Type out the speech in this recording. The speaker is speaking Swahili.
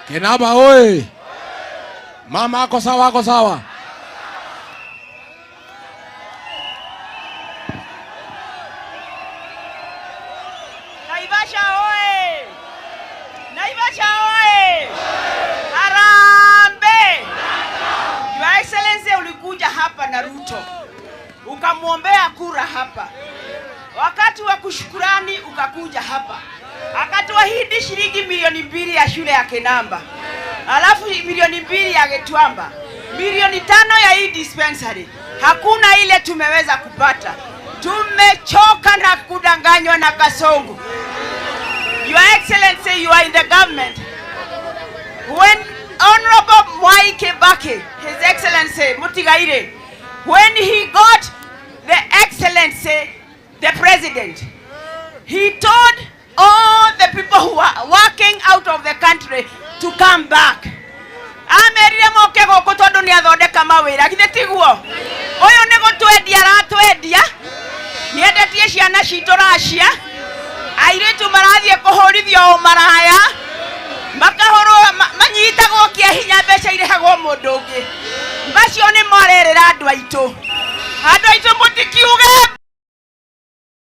Kinamba oi. Mama ako sawa, ako sawa. Naivasha oi. Naivasha oi. Harambee. Your Excellency, ulikuja hapa na Ruto. Ukamwombea kura hapa. Wakati wa kushukurani ukakuja hapa. Akatuahidi shilingi milioni 2 ya shule ya Kinamba. Alafu milioni 2 ya Getwamba. Milioni 5 ya hii dispensary. Hakuna ile tumeweza kupata. Tumechoka na kudanganywa na Kasongo. Your Excellency, you are in the government. When Honorable Mwai Kibaki, His Excellency Mutigaire, when he got the Excellency, the President, he told all the people who are working out of the country to come back. Ameria moke goko tondu ni athondeka mawira githitiguo uyu ni gutwendia ratwendia niendetie ciana citu racia airitu marathie kuhurithio o maraya makahoro manyitagwo kia hinya mbeca irehagwo mundu ungi macio ni marerera andu aitu mutikiuge